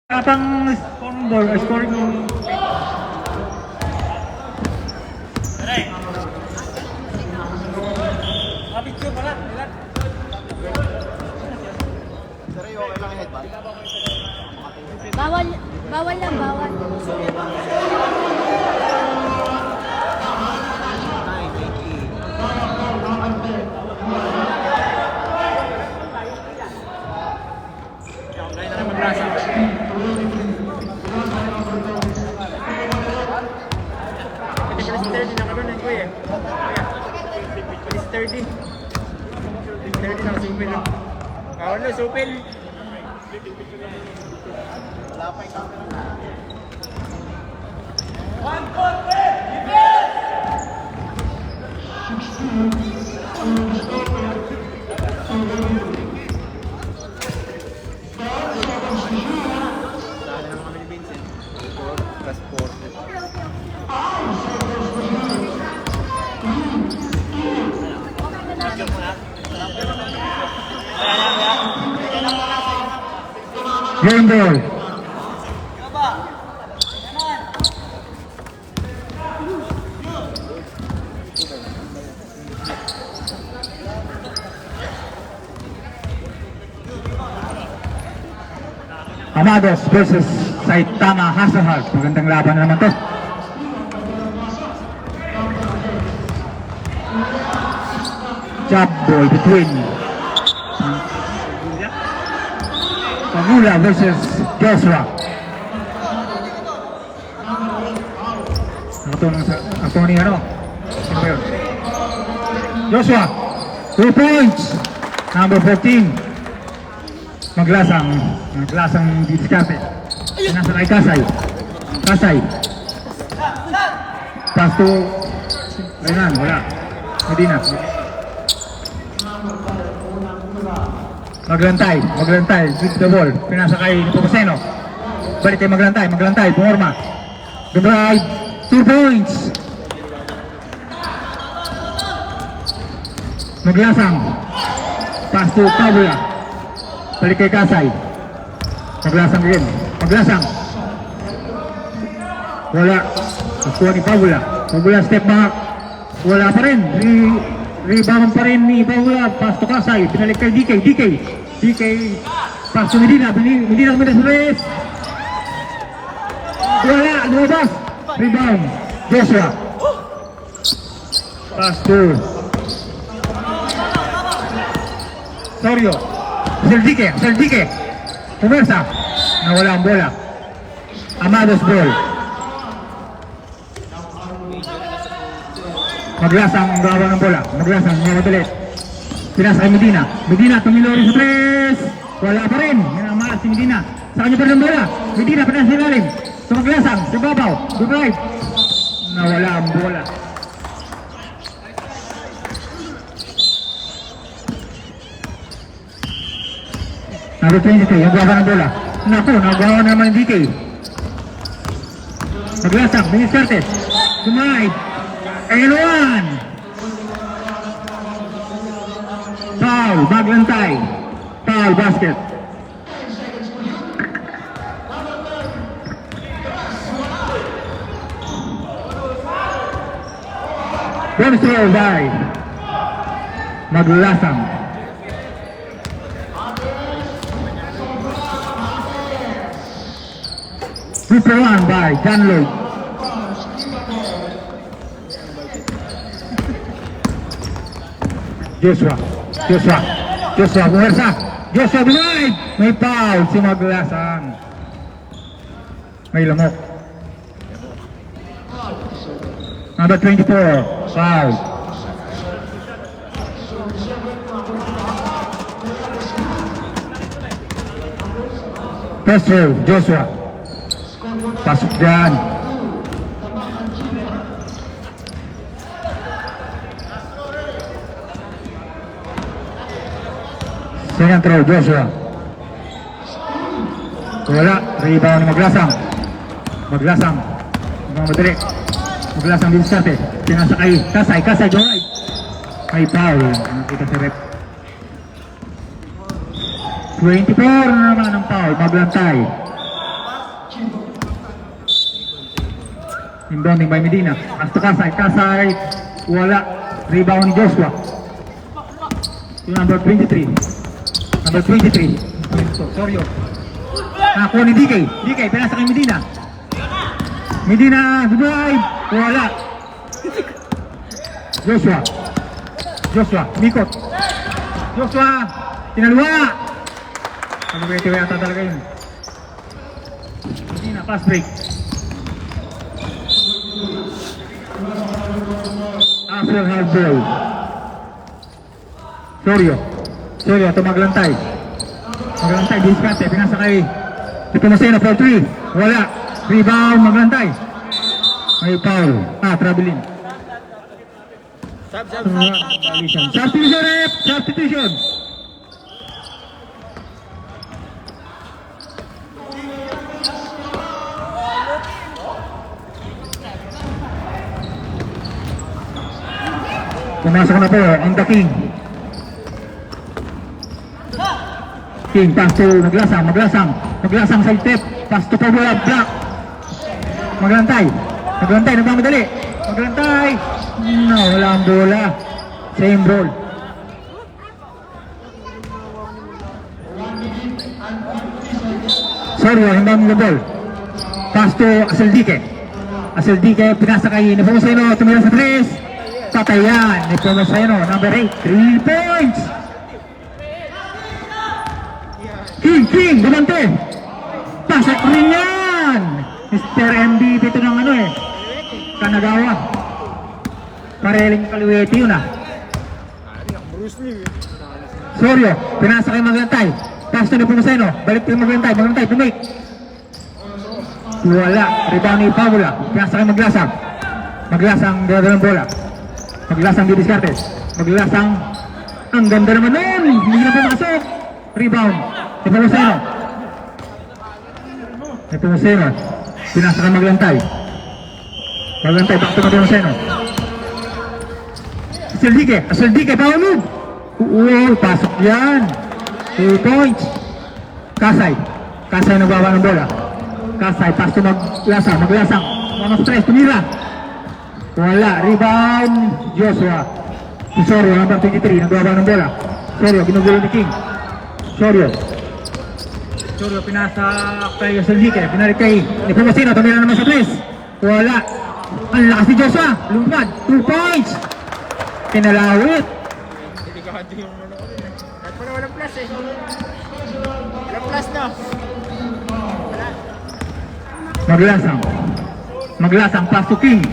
Pang scoring ball, scoring picture pala, ilan? Bawal, bawal lang, bawal. Supil. Wala pa yung camera. Game ball. Amados versus Saitama Hasselhoff. Magandang laban na naman to. Jab ball between Pamula versus Joshua. Ako ni ano? Ano ba yun? Joshua, 2 points. Number 14. Maglasang diskarte. Nasa kay Kasay. Pass to Renan, wala. Medina. Maglantay, with the ball. Pinasa kay Nepomoceno. Balik kay maglantay, pumorma. The drive, 2 points. Maglasang. Pass to Pabula. Balik kay Kasay. Maglasang din. Wala. Nakuha ni Pabula. Pabula step back. Wala pa rin. Rebound pa rin ni Pabula. Pass to Kasay. Pinalik kay DK. Pass to Medina. Medina sa rest. Wala. Lumabas. Rebound. Joshua. Pass to Sorio. Sir DK. Pumersa. Nawala ang bola. Amados ball. Maglasang gawa ng bola. Mabalik. Pinasa kay Medina tumilori sa press. Wala pa rin. Minamalas si Medina. Sa kanya pa rin ang bola. Medina pinasa sa lalim. So maglasang. Sa babaw. Good right. Nawala ang bola. Number 23. Ang gawa ng bola. Nagawa naman ng DK. Maglasang. Ministerte. Sumay. And 1. Foul, maglantay. Foul basket. Bonus roll by Maglasang. Super one by John Lloyd. Joshua, puwersa. Joshua, drive! May foul si Maglasang. May lamok. Number 24, foul. First row, Joshua. Pasok dyan. Second throw, Joshua. Wala, rebound ni Maglasang. Madali. Maglasang din sa atin. Pinasa kay Kasay, Joray. May foul. Nakita sa rep. 24 na naman ang foul. Maglantay. Inbounding by Medina. Pass to Kasay. Kasay. Wala. Rebound ni Joshua. To number 23. Number 23. Sorio. Nakuha ni DK. DK, pinasa kay Medina. Medina, drive. Wala. Joshua. Joshua, Mikot. Joshua, tinalwa. Pag-break yata talaga yun. Medina, pass break. After half ball. Sorio. Sorio, tumaglantay. Maglantay, diskarte, pinasa kay Tumaseno for 3. Wala. Rebound, maglantay. May foul. Traveling. Substitution rep! Substitution! Pumasok na po ang The King. King, pass to Maglasang side step. Pass to Pabula, block. Maglantay, nagmamadali. Maglantay. No, wala ang bola. Same ball. Sorry, hindi mo ball. Pass to Aseldike, pinasa kay Nepomuceno, tumira sa 3. Patayan, Nepomuceno, number 8, 3 points. King, gumante. Pasok rin yan. Mr. MVP ito ng Kanagawa. Pareling Kaliwete yun Sorio, pinasa kay Maglantay. Pass to Nepomuceno, balik to Maglantay, pumake. Wala, rebound ni Pabula. Pinasa kay Maglasang dala ng bola. Maglasang didiskarte. Maglasang, ang ganda naman nun. Hindi na pumasok. Rebound. Nepomuceno. Pinasa kay Maglantay, back to Nepomuceno. Aseldike, power move. Pasok yan. 2 points. Kasay nagbawa ng bola. Kasay, pass to Maglasang. 1 of 3, tumira. Wala, rebound. Joshua. Sorio, number 23, nagbawa ng bola. Sorio, ginugulo ni King. Sorio, pinasa kay Aseldike. Pinalik kay Nepomuceno, tumira naman sa 3. Wala. Ang lakas ni Joshua. Lumpad, 2 points. Kinalawit. Walang plus eh. Walang plus na. Maglasang, pass to King,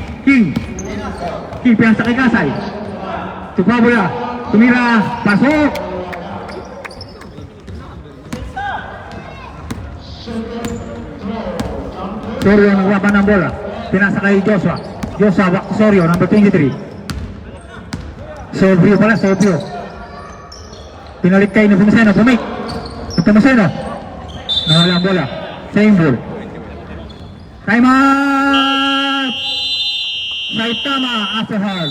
pinasa kay Kasay. To Pabula, tumira, pasok. Sorio nagwapan ng bola. Pinasa kay Joshua, back to Sorio, number 23. Sobrio. Pinalik kay Nepomuceno, pumake. Nepomuceno. Nawala ang bola. Same ball. Time out! Saitama Asahal.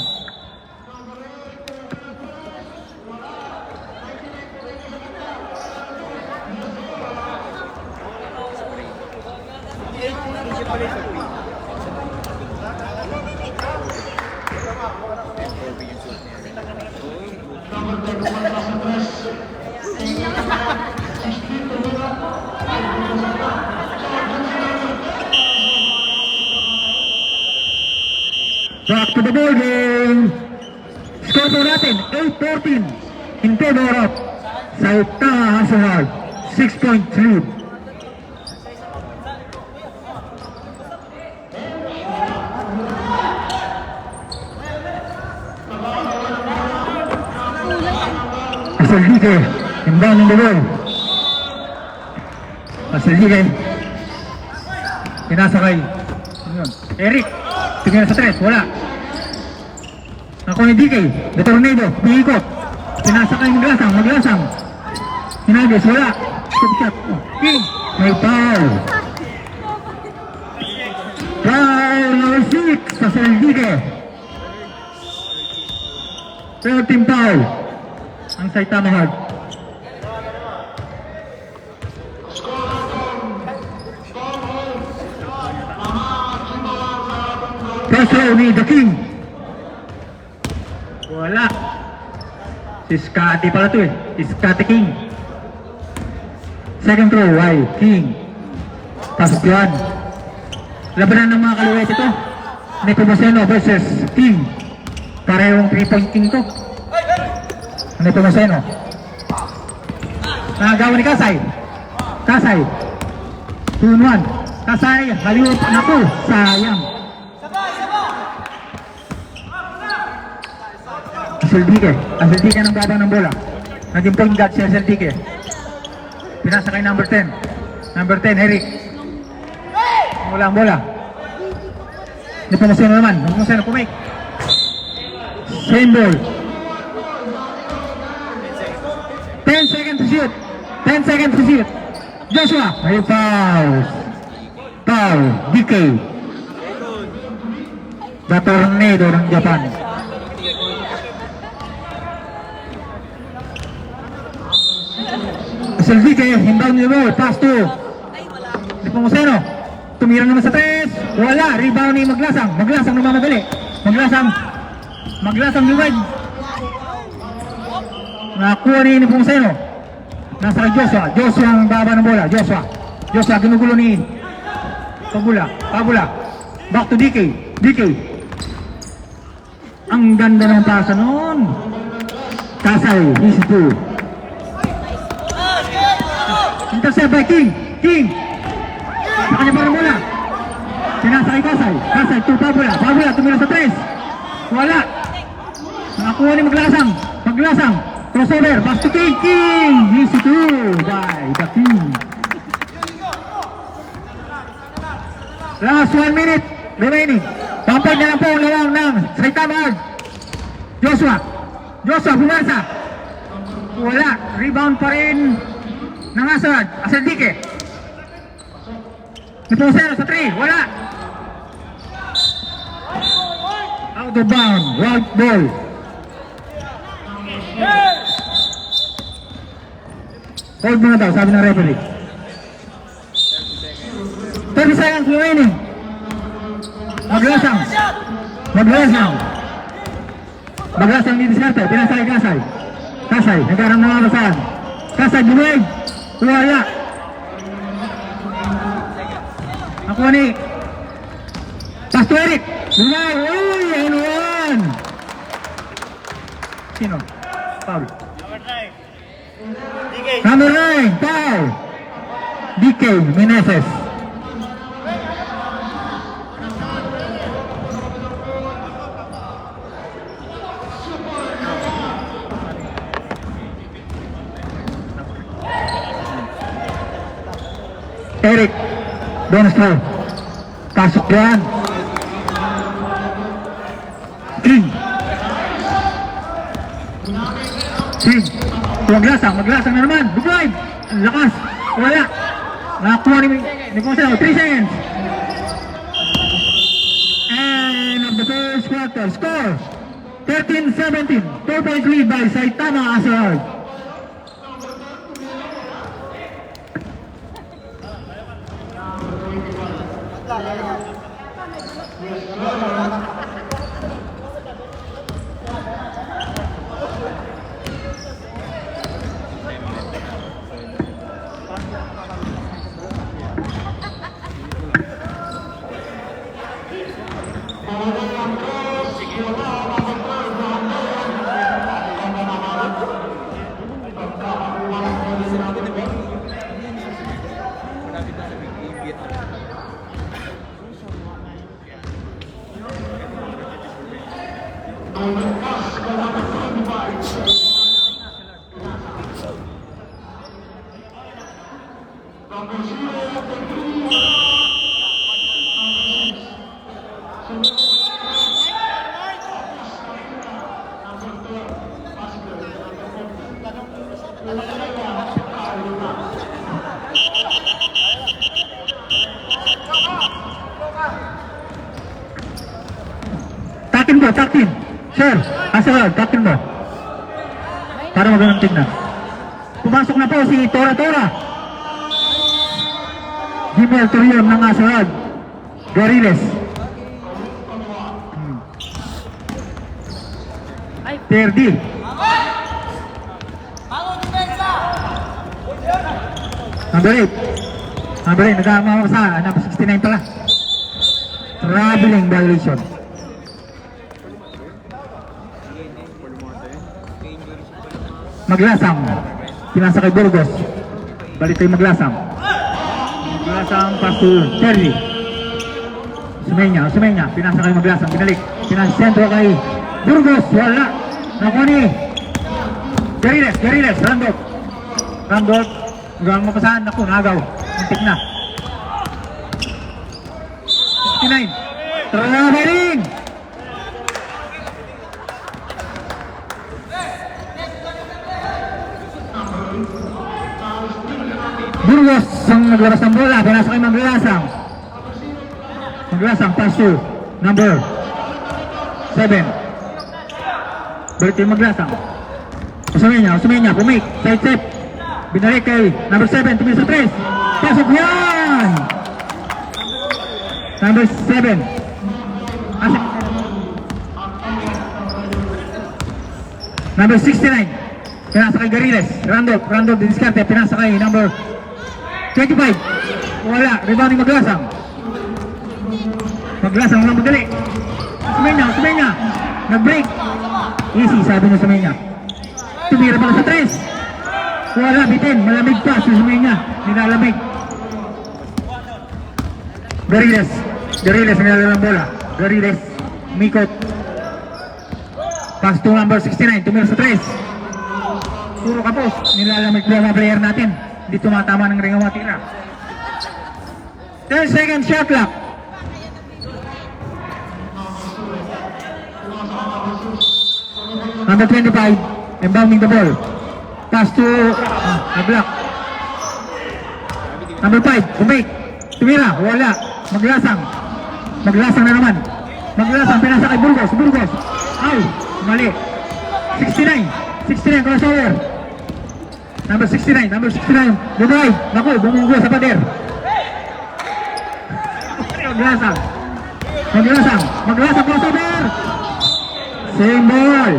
Back to the ball game. Score po natin, 8-14 in favor of Saitama Asahal. 6-point lead. Aseldike, inbounding the ball. Aseldike, pinasa kay Eric, tingnan sa 3, wala. Ako ni DK, the tornado, piikot. Pinasa kay Maglasang. Hinagis, wala. Stop shot. King, may foul. Foul number 6 sa Aseldike. 13 foul ang Saitama Heart. First row ni The King. Wala. Si Scotty pala to eh. Si Scotty King. Second row ay King. Pasok yan. Labanan ng mga kaliwet ito. Nepomuceno versus King. Parehong 3-point King to. Nepomuceno. Nagawa ni Kasay. Kasay. 2-1. Kasay. Haliwot. Naku. Sayang. Asildike. Asildike ng babang ng bola. Naging point guard si Asildike. Pinasa kay number 10. Number 10, Eric. Wala ang bola. Nepomuceno naman. Nepomuceno pumake. Same ball. 10 seconds to shoot. 10 seconds to shoot. Joshua. May foul. Foul. DK. The tornado ng Japan. Selvike, inbound ni ball. Pass to Nepomuceno. Tumira naman sa 3. Wala. Rebound ni Maglasang. Maglasang namamadali. Maglasang liwag. Nakuha ni Nepomuceno. Nasa kay Joshua. Joshua ang baba ng bola. Joshua ginugulo ni Pabula. Back to DK. Ang ganda ng pasa noon. Kasay. Easy to. Intercept by King. Sa kanya parang bola. Pinasa kay Kasay to Pabula. Tumira sa 3. Wala. Nakakuha ni Maglasang. Crossover. Pass to King. Easy to by the King. Last 1 minute remaining. Pampag na lang po ang lawang ng Saitama Art. Joshua bumasa. Wala. Rebound pa rin ng Asad. Asaldike. Nepomuceno sa 3. Wala. Out of bound. Wild ball. Hold muna daw, sabi ng referee. 30 seconds remaining. Maglasang di diskarte. Pinasa kay Kasay. Nagkaroon ng mga saan. Kasay buwag. Wala. Ako ni pass to Eric. Buwag. Uy, ano yan? Sino? Foul. Number 9. Foul. DK Meneses. Eric Donster. Pasok yan. King. Maglasang na naman. Bugay. Ang lakas. Wala. Nakakuha ni Nepomuceno. 3 seconds. And of the first quarter. Score 13-17. 4-point lead by Saitama Asad. Takin. Sir, Asad, takin mo. Para magandang tignan. Pumasok na po si Tora. Jimel Torion ng Asad. Gariles. 30. Number 8. Number 8, nag-aamamasa. Number 69 pala. Traveling violation. Maglasang. Pinasa kay Burgos. Balik tayo Maglasang. Maglasang pass to Cherry. Sumenya. Pinasa kay Maglasang. Binalik. Pinasa sentro kay Burgos. Wala. Nakuha ni Gariles. Randolph. Hanggang mapasahan. Naku, nagaw. Muntik na. 69. Traveling. Burgos ang naglaras ng bola. Pinasa kay Maglasang. Pass to number 7. Balik yung Maglasang. Usumenya. Pumik. Side step. Binalik kay number 7. Tumil sa 3. Pasok yan! Number 7. Number 69. Pinasa kay Gariles. Randolph didiskarte. Pinasa kay number 25. Wala. Rebound ni Maglasang. Maglasang lang madali. Sumenya. Nag-break. Easy, sabi niya Sumenya. Tumira pala sa 3. Wala, bitin. Malamig pa si Sumenya. Nilalamig. Gariles nilalang bola. Gariles. Mikot. Pass to number 69. Tumira sa 3. Puro kapos. Nilalamig po ang mga player natin. Hindi tumatama ng ring ang mga tira. 10 seconds shot clock. Number 25, inbounding the ball. Pass to block. Number 5, Bumik. Tumira, wala. Maglasang na naman. Pinasa kay Burgos. Ay, mali. 69 crossover. Number 69. Dugay. Naku, bumunggo sa pader. Maglasang crossover. Same ball.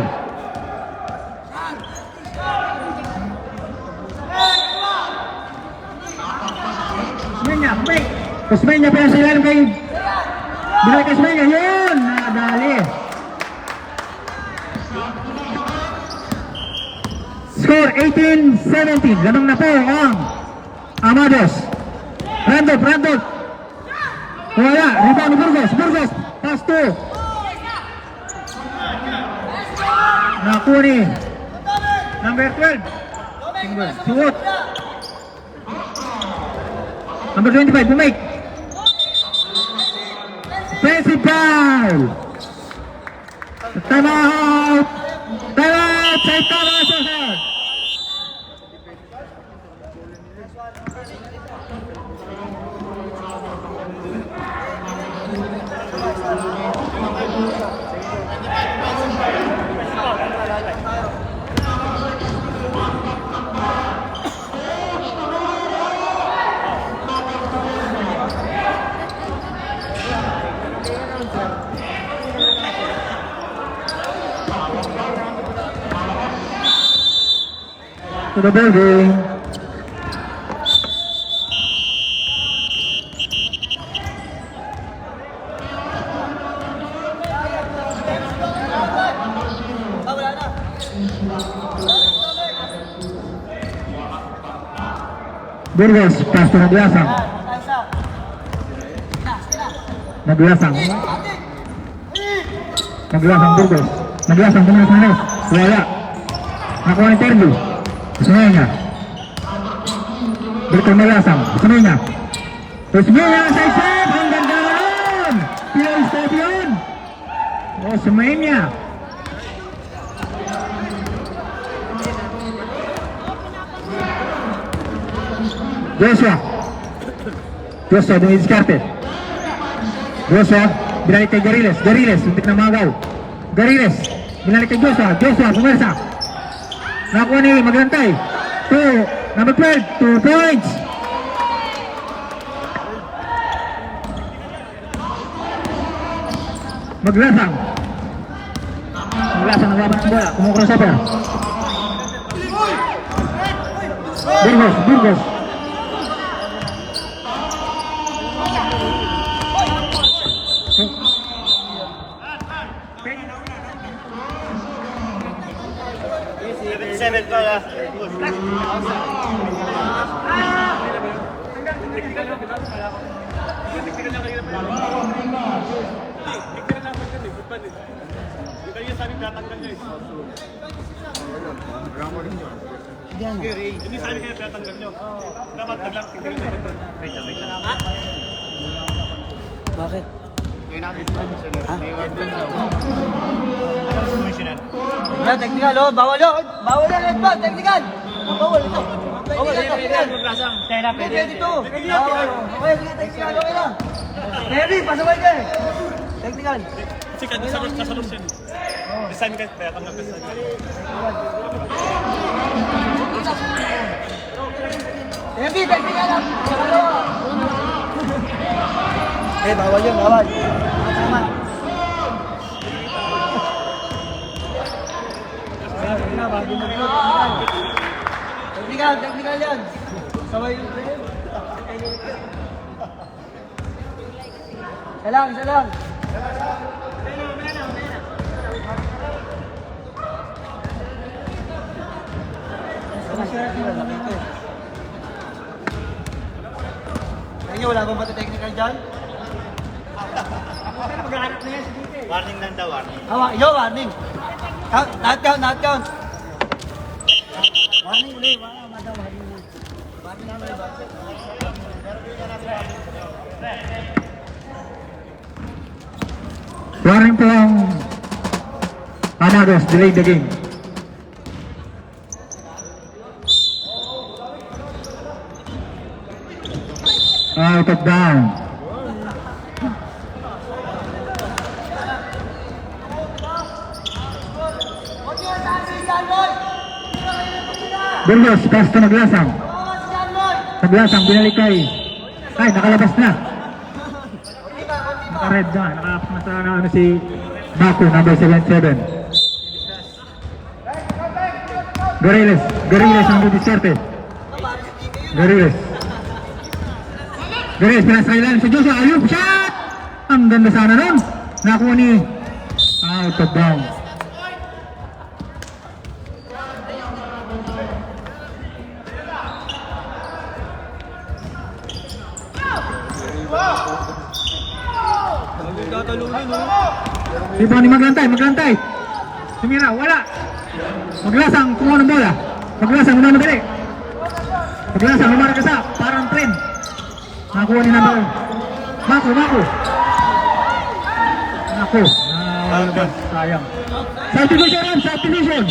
Usmenya pa yan sa ilalim kay Binay kay Usmenya. Yun! Nadali. Score 18-17. Lamang na po ang Amados. Randolph. Wala. Rebound ni Burgos. Pass to Nakuni. Number 12. Suot. Number 25, Bumik. Offensive foul. Time out. Say time out, sir. To the building. Burgos, pass to Maglasang. Burgos. Maglasang pumunta sa net. Wala. Nakuha ni Terdu. Usmenya. Berkah Maglasang. Usmenya sa isip. Ang ganda naman. Pila step yun. Usmenya. Joshua dumidiskarte. Binalik kay Gariles, untik na magaw. Binalik kay Joshua, pumersa. Nakuha ni Maglantay. Number 12, 2 points. Maglasang. Maglasang naglaban ng bola. Kumukrossover. Burgos. Seven pala. Hindi sabi kaya pinatanggal nyo. Dapat taglang tingin nyo. Bakit? Wala, technical, oh. Bawal yun. Bawal yan, red flag, technical. Bawal ito. Bawal ito, technical. Pwede ito. Bawal. Okay, sige, technical, okay lang. Ready, pasaway ka eh. Technical. Kasi sa solution. Design ka kaya tanggal ka sa Ready, technical lang. Eh, bawal yun, bawal. Tama. Technical yan. Sabay yun. Isa lang. Wala bang pati-technical dyan? warning lang daw, warning. Warning. Not count. Warning ulit, warning na. Warning na ulit. Warning po ang Amados, delay the game. Out of down. Burgos, pass to Maglasang. Maglasang, binalik kay. Ay, nakalabas na. Naka-red na. Naka-apak na sa si Baku, number 77. Gariles ang didiskarte. Gariles, pinasailan si Joshua. Ayun, shot! Ang ganda sana nun. Nakuha ni out of bounds. Iba ni maglantay. Sumira, wala. Maglasang, kumuha ng bola. Maglasang, unang madali. Maglasang, lumarag ka sa parang tren. Nakuha ni number. Mako. Naku. Sayang. Subdivision.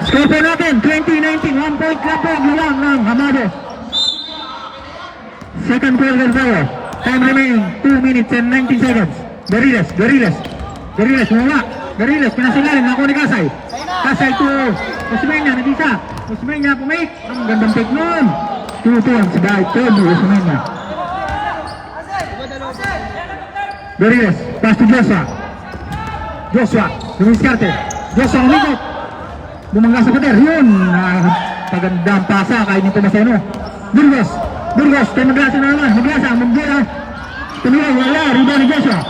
Score po natin, 2019, 1 point lang ng Hamado. Second quarter power. Time remaining, 2 minutes and 19 seconds. Gariles, wala. Gariles, pinasilalim, nakuha ni Kasay. Kasay to Osmeña, nag-isa. Osmeña, pumake. Ang gandang pick nun. 2-2 ang sigay, Toby Osmeña. Gariles, pass to Joshua, lumiskarte. Joshua, umikot. Bumangga sa pader, yun. Pagandang pasa, kahit nito Maseno. Burgos, tayo maglasa na naman. Magbola. Tumira, wala, rebound ni Joshua.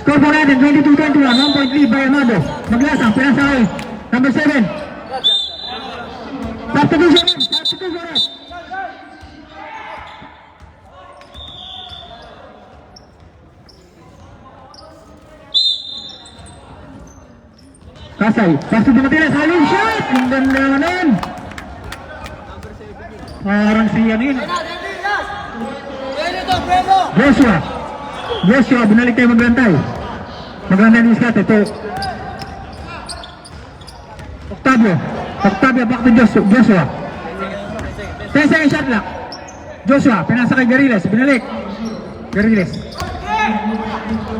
Score po natin, 22-21, 1 point lead by Amado. Maglasang, pinasakay. Number 7. Substitution. Kasay, pasti dumating sa halong shot! Ang ganda naman! Parang siya yun. Joshua, binalik tayo maglantay. Maglantay ni Scott, ito. Octavio, back to Joshua. 10 second shot lang. Joshua, pinasa kay Gariles, binalik. Gariles.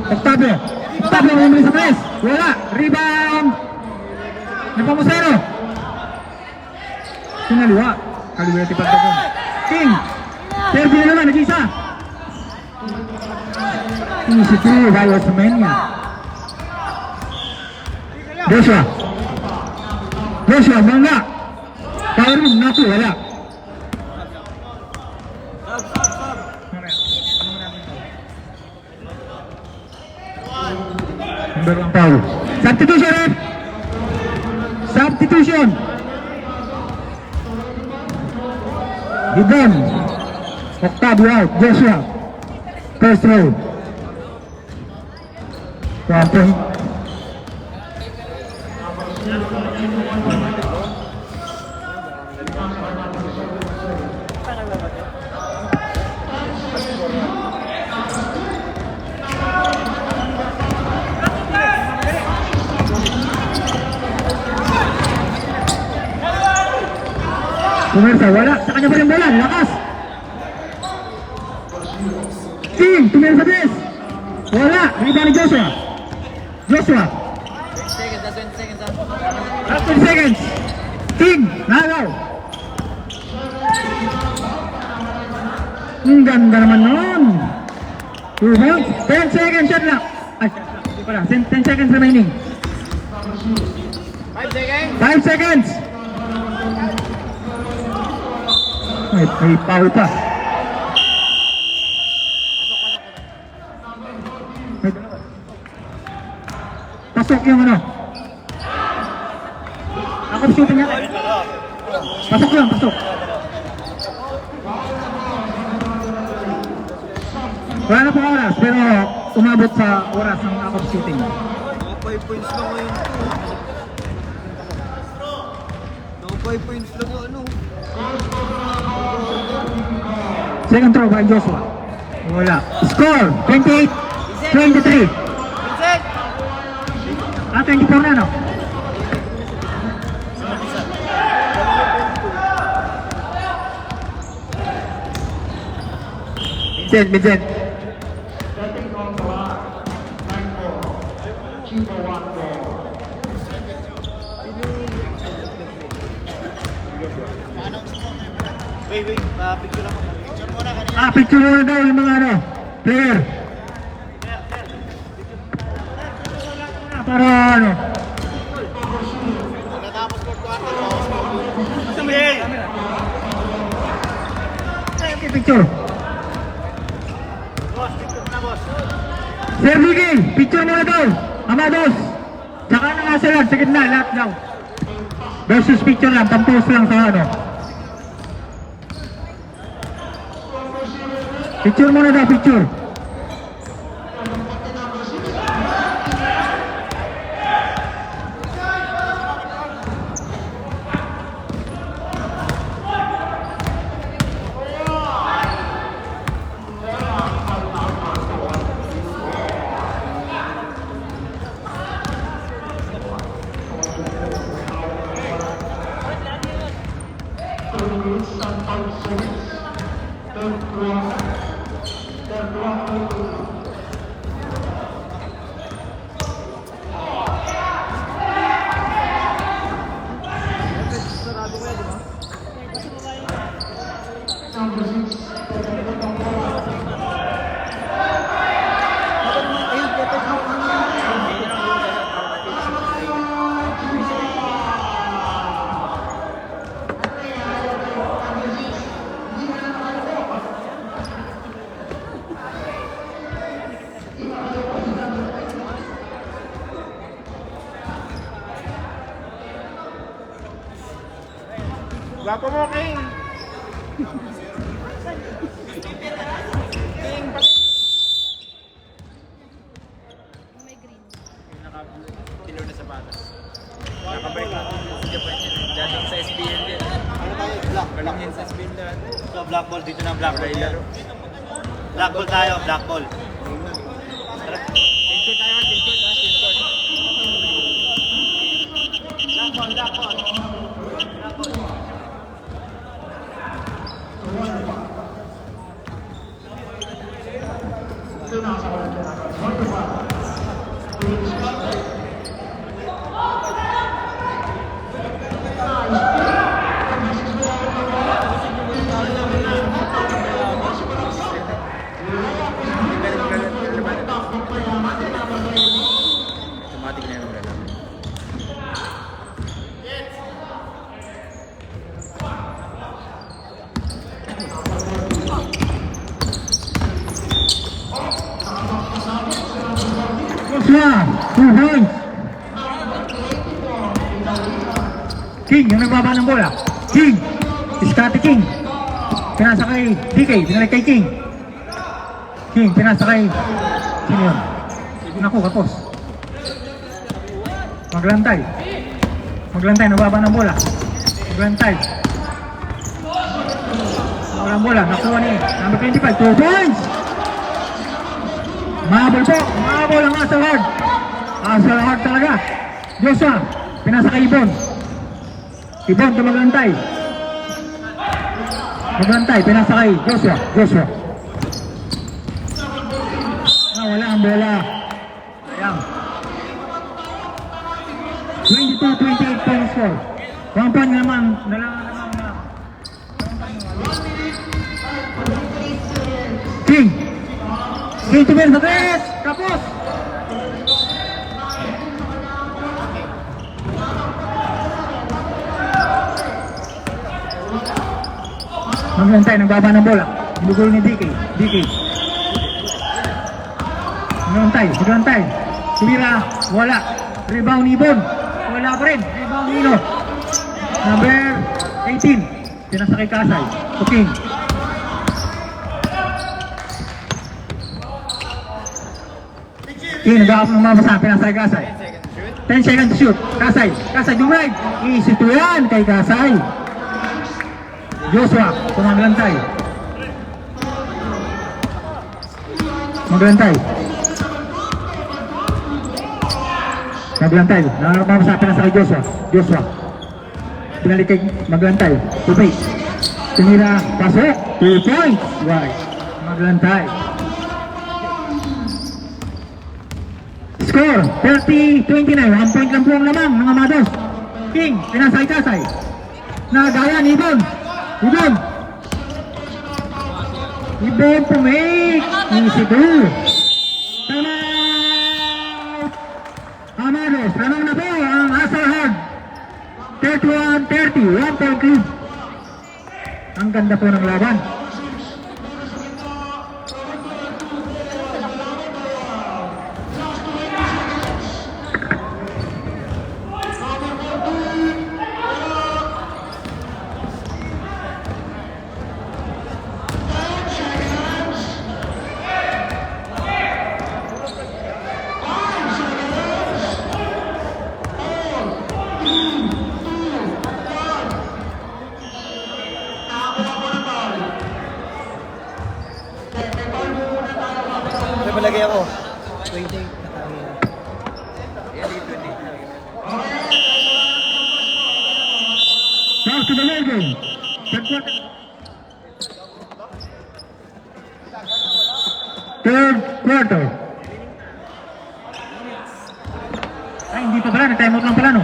Octavio. Octavio ang umuli sa press. Wala. Rebound. Nepomuceno. Sinaliwa. Kaliwa yung tipagdagon. King. Sergio na naman. Nag-isa. Easy through by Osmania. Joshua. Joshua, mangga. Power room, naku, wala. Number 1 foul. Substitution, ref. Substitution. Gibbon. Octavio out. Joshua. First row. 1 point. Pumirsa, wala. Sa kanya pa rin bola. Lakas. King, tumira sa base. Wala. Rebound ni Joshua. Joshua. 20 seconds. King, nagaw. Ang ganda naman nun. 2 points. 10 seconds shot lang. Ay, hindi pala. 10 seconds remaining. 5 seconds. 5 seconds. May foul pa. Pasok yung ano. Ako shooting niya. Pasok lang, pasok. Wala na pong oras, pero umabot sa oras ng ako shooting. Mga 5 points lang ngayon. Mga 5 points lang yung ano. Second throw by Joshua. Wala. Score, 28-23. Vincent! 24 na, no? Vincent. Wait. Picture lang mo. Picture muna kanina. Picture muna daw yung mga ano, player. Para ano. Pagkatapos ko kwarto, bawas mo. Samuel! Okay, picture. Boss, picture muna, boss. Sir Vicky, picture muna daw. Amados. Tsaka na nga sila, sa gitna, lahat daw. Versus picture lang, pampost lang sa ano. Picture muna daw, picture. Gwapo mo, King! May green. Naka-killer na sapatos. Naka-bike lang. Sa Japan yun. Dating sa SBL din. Ano tayo? Black. Walang yan sa SBL na. So, black ball. Dito na black ball. Black ball tayo. Black ball. Tinshort tayo, tinshort ha, tinshort. Black ball. Ito na, Joshua, 2 points. King, yung nagbaba ng bola. King, Scotty King. Pinasa kay DK, pinalik kay King. King, pinasa kay... Sino yun? Naku, kapos. Maglantay. Maglantay, nababa ng bola. Maglantay. Walang bola, nakuha ni number 25, 2 points! Mahabol po, mahabol ang Hasselhard. Hasselhard talaga. Joshua, pinasa kay Ibon. Ibon, maglantay. Maglantay, pinasa kay Joshua. Joshua. Wala ang bola. Ayan. 22-28 points score. 1 point naman. King. King to win the race. Tapos. Maglantay, nagbaba ng bola. Binugol ni DK. DK. Maglantay. Tumira, wala. Rebound ni Ibon. Wala pa rin. Rebound Nino. Number 18. Pinasa kay Kasay. To King. King, nag-aap ng mamasa. Pinasa kay Kasay. 10 seconds to shoot. Kasay. Kasay, dumride. Easy to yan kay Kasay. Joshua, tumaglantay. Maglantay. Maglantay. Nakakapapasapin na sa kay Joshua. Joshua. Pinalik kay Maglantay. Tubig. Tumira. Pasok. 2 points. Right. Maglantay. Score. 30-29. 1 point lang po ang lamang ng Amados. King. Pinasa kay Kasay. Nagaya ni Ibon. Ibon. Ibon pumake. Easy to. Tama. Amados, tanong na po ang Hasselhard. 31-30, 1 point lead. Ang ganda po ng laban. May palagay ako. 28. Back to the ball game. Third quarter. Ay, hindi pa pala. Nag-time out lang pala, no?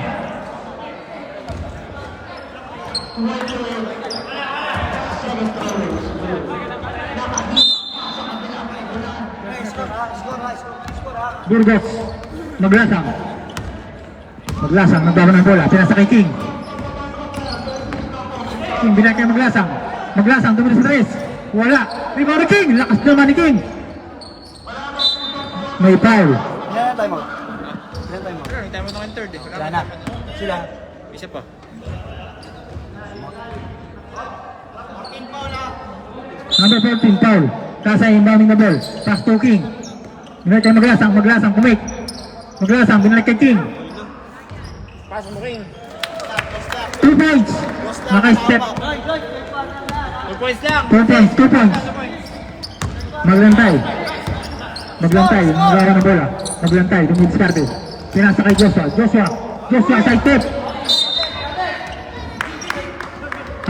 Burgos. Maglasang. Maglasang. Nagbawa ng bola. Pinasa kay King. King, binag kay Maglasang. Maglasang, tumira sa tres. Wala. Rebound ni King. Lakas naman ni King. May foul. Ilan tayo mo? Ilan tayo mo? Pero tayo mo ng third eh. Wala na. Sila. Isa pa. Number 14, foul. Kasay inbounding the ball. Pass to King. Binalik kay Maglasang. Maglasang, kumake. Maglasang, binalik kay King. Pass mo King. 2 points. Naka-step. 2 points lang. 2 points, 2 points. Maglantay. Maglantay, magawa ng bola. Maglantay, dumidiskarte. Pinasa kay Joshua. Joshua, side tip.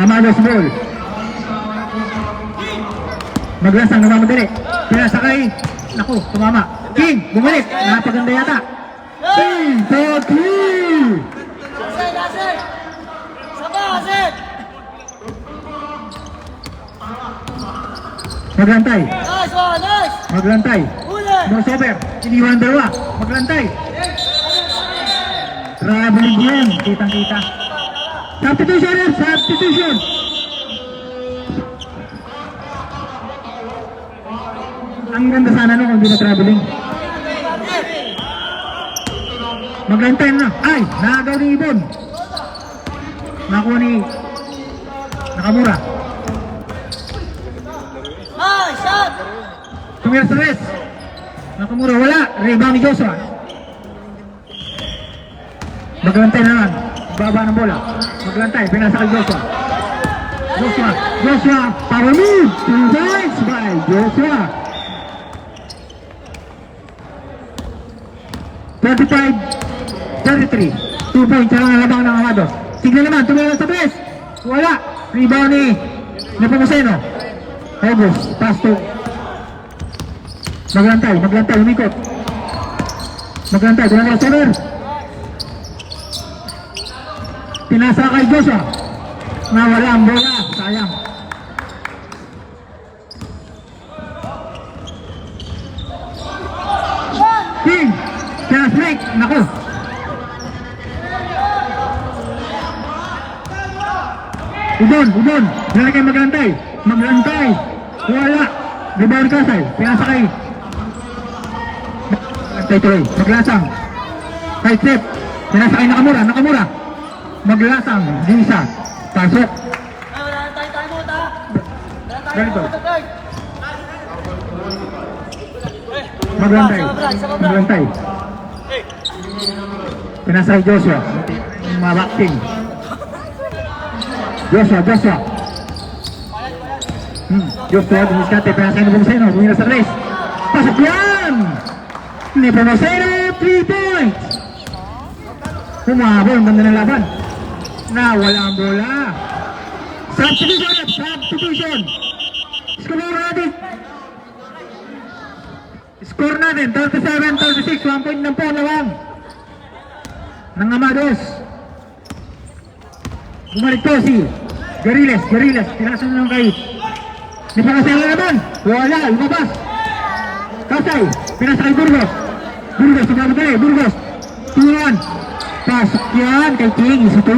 Amados ball. Maglasang, namamadali. Pinasa kay... Naku, tumama. King, bumalik. Napaganda yata. King, for 3. Asen! Saba, Asen! Maglantay. Nice one, nice! Maglantay. Huli! Crossover. Iniwan dalawa. Maglantay. Traveling yan. Kitang-kita. Substitution. Ang ganda sana no kung hindi na traveling. Maglantay na. Ay, nakagaw ni Ibon. Nakuha ni Nakamura. Ah, shot! Tumira sa rest. Nakamura, wala. Rebound ni Joshua. Maglantay na naman. Baba ng bola. Maglantay. Pinasa kay Joshua. Joshua. Power move. 2 points by Joshua. 35-33. 2 points lang ang labang ng Amados. Signal naman. Tumira sa rest. Wala. Rebound ni Nepomuceno. August. Pass to Maglantay, umikot. Maglantay, doon ang server. Pinasa kay Joshua. Nawala ang bola, sayang. King, fast break, naku. Udon, dala kayo maglantay. Wala. Rebound Kasay, pinasa kay tuloy, maglasang kay Trip, pinasa kay Nakamura maglasang, Disa, pasok. Ay, wala na tayo time out, ha? Ganito. Guard. Maglantay pinasa kay Joshua, mabacking Joshua dumiskate, pinasa kay Nepomuceno, bumira sa race, pasok yan Nepomuceno, 3 points. Humabol, ang ganda ng laban. Nawala ang bola. Substitution. Score natin. 37-36. 1 point lang po lawang ng Amados. Bumalik po si Gariles. Pinasa na lang kay Nepomuceno naman. Wala, lumabas. Kasay, pinasa kay Burgos, sumabatay, Burgos, 2-1, pasok yan kay King, isa to.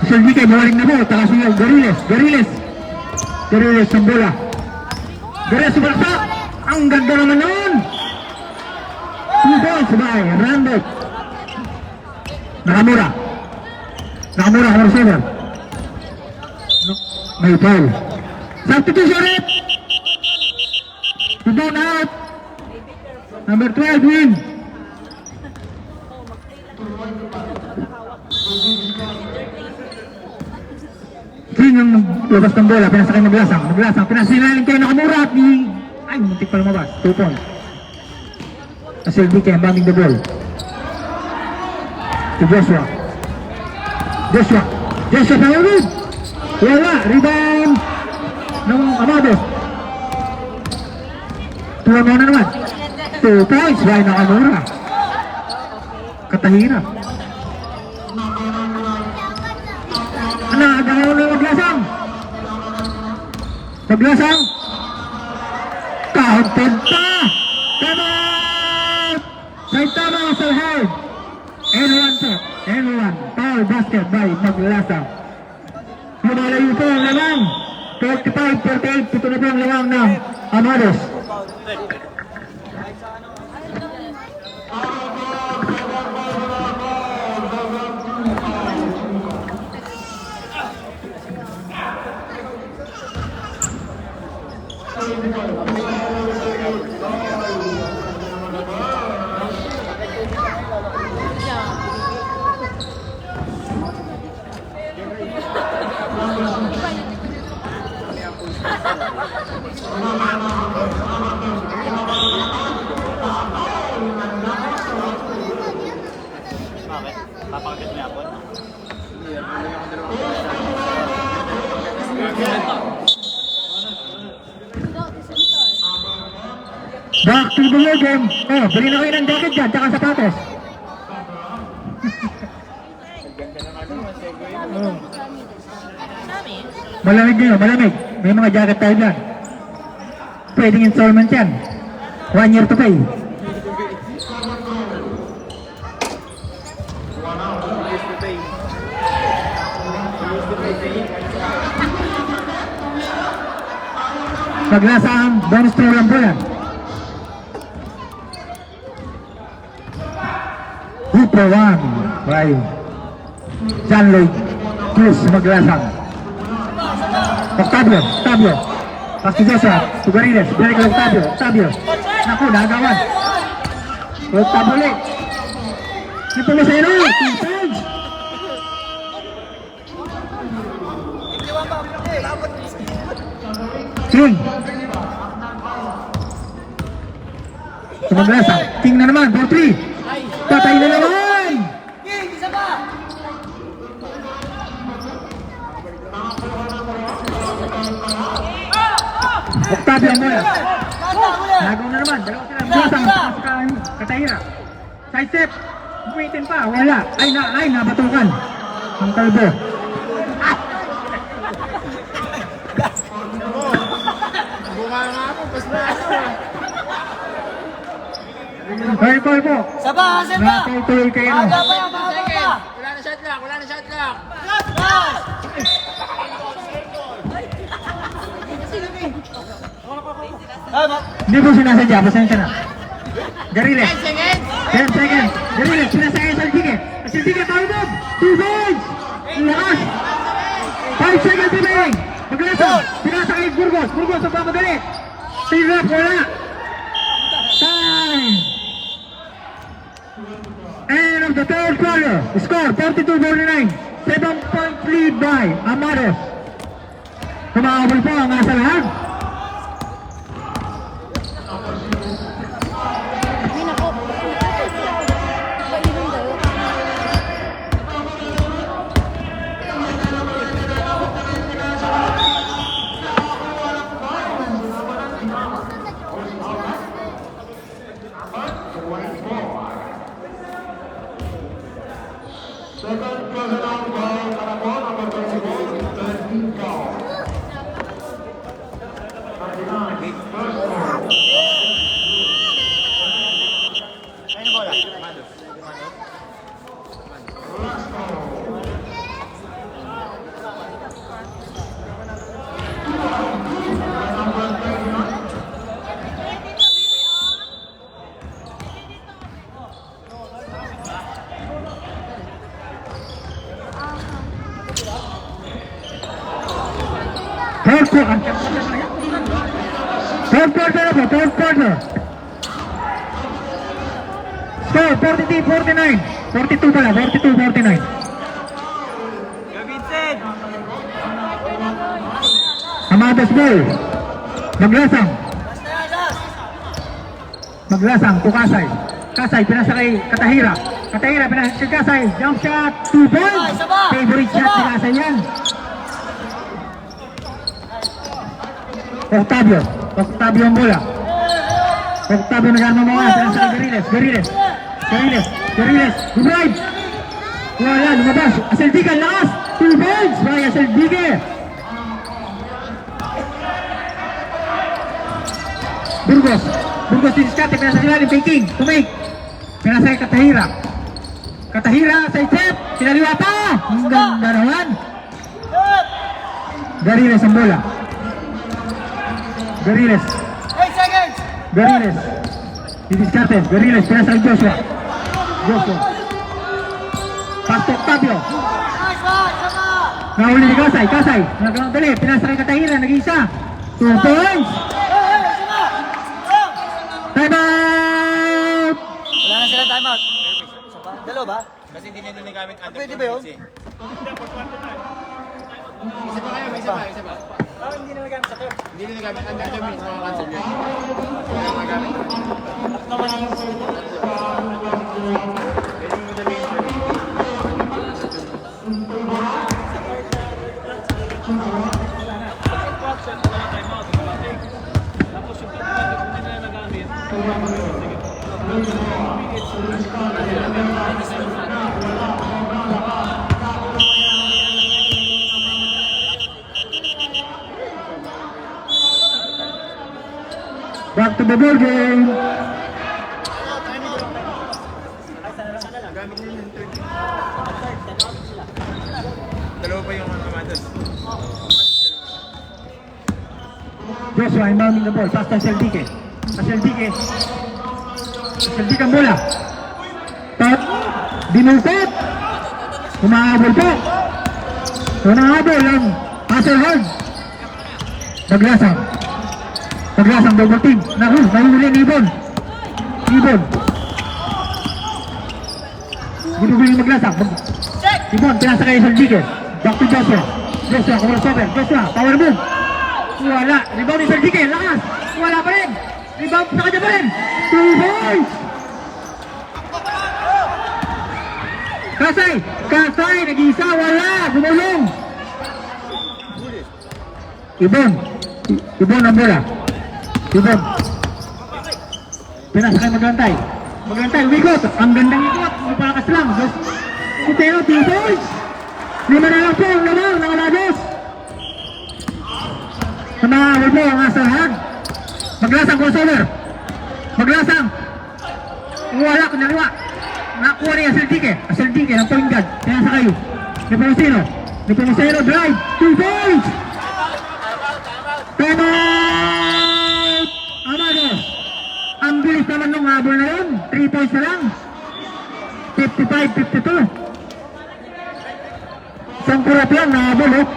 Silvi kay mawaling na po, takas niya, Gariles ang bola. Gariles sumalsak, ang ganda naman nun. 2 points by Randolph. Nakamura, receiver. May foul. Substitution ulit. Down out. Number 12 win. King ang labas ng bola, pinasa kay Maglasang, pinasinaling kay Nakamura at ay, muntik pa lumabas, 2 points. Asilbi kay bombing the ball. To Joshua Pangulid. Wala, rebound ng Amados. Tuwa mo na naman. 2 points by Nakamura. Katahirap. Nagagawa na Maglasang. Counted pa. Come out. Saitama sa hard. N1. Foul basket by Maglasang. Lumalayo po ang lamang. 45-48. Ito na po ang lamang ng Amados. Papakit niya ako. Back to the game. Oh, bili na kayo ng jacket dyan, tsaka sapatos. Malamig nyo, malamig. May mga jacket tayo dyan. Pwedeng installment yan. 1 year to pay. Paglasang bonus throw lang po yan. Grupo 1 by John Lloyd Cruz Maglasang. Octavio, pass to Joshua, to Garines, balik kay Octavio, naku, nagawan. Octavio ulit. Ito mo sa ino, two-thirds. King. Maglasang, King na naman, 4-3. Patay na naman. King, isa pa! Octavio ang bola. Kanta mo yan! Nagaw na naman, dalawa sila. Maglasang, pasok Katahira. Side step, buwitin pa, wala. Ay, nabatukan. Ang kalbo. Bunga nga ako, pas na ano. Ay, kalbo. Isa pa, isa pa! Natutuloy kayo. Baga pa yan, baga Second, pa! wala na shot lock, wala na shot lock. Pass! Ay, Hindi po sinasadya, pasensya na. Gariles. 10 seconds. 10 seconds. Gariles, sinasakay sa Aldique. Aldique, palubog. 2 points. Lakas. 5 seconds remaining. Maglasang. Sinasakay Burgos. Burgos ang pamadali. Tirap, wala. Time. End of the third quarter. Score 42-49. 7-point lead by Amados. Kumakabol po ang nasa lahat. Ay, nako. Painom daw. Ayun na bola. Mando. Third quarter. Third quarter na po, third quarter. Score 43-49. 42 pala, 42-49. Vincent. Amados ball. Maglasang. Last na yan, last! Maglasang to Kasay. Kasay, pinasa kay Katahira. Katahira, pinasa kay Kasay. Jump shot, 2 points. Isa pa, Favorite isa shot pa. si Kasay yan. Octavio ang bola. Octavio nag-arma mga, pinasa kay Gariles. Gariles, good drive. Wala, lumabas. Aseldique, lakas. 2 points by Aseldique. Burgos diskarte, pinasa kay Lalim, faking, to make. Pinasa kay Katahira. Katahira sa step, pinaliwa pa. Ang ganda naman. Good! Gariles ang bola. Gariles. 8 seconds! Gariles. Didiskarte, Gariles, pinasa kay Joshua. Pass to Octavio. Nice one! Isa pa! Nahuli ni Kasay. Nagdali, pinasa kay Katahira, nag-isa. 2 points. Isa pa! Oh! Time out! Wala na sila time out. Isa pa? Dalawa ba? Kasi hindi nila nagamit under Pwede ba yun? control, Isa pa kayo, isa pa. Hindi nila nagamit under control, mga cancel yun. Wala nang nagamit. Back to the ball game. Dalawa pa yung Amados. Joshua inbounding the ball. Pass to Seldique. Seldique ang bola. Top. Dinultot. Humahabol po. Humahabol ang Hazelhorn. Maglasang double team. Nahuli ni Ibon. Binubuli Maglasang. Ibon, pinasa kay Seldique. Back to Joshua. Joshua, crossover. Joshua, power move. Wala. Rebound ni Seldique. Lakas. Wala pa rin. Rebound sa kanya pa rin. 2 points. Kasay. Nag-isa. Wala. Gumulong. Ibon ang bola. Ibon. Pinasa kay Maglantay. Wikot. Ang gandang ikot. Mapalakas lang. Kutero, 2 points. 5 na lang po ang lamang ng Alados. Sumahawal po ang Hazelhorn. Maglasang crossover. Wala ko naliwa. Nakuha niya Seldique ng point guard. Pinasa kayo. Nepomuceno drive. 2 points. Time out! Amados. Ang bilis naman nung habol na yun. 3 points na lang. 55-52. Isang kurap lang na habol, oh.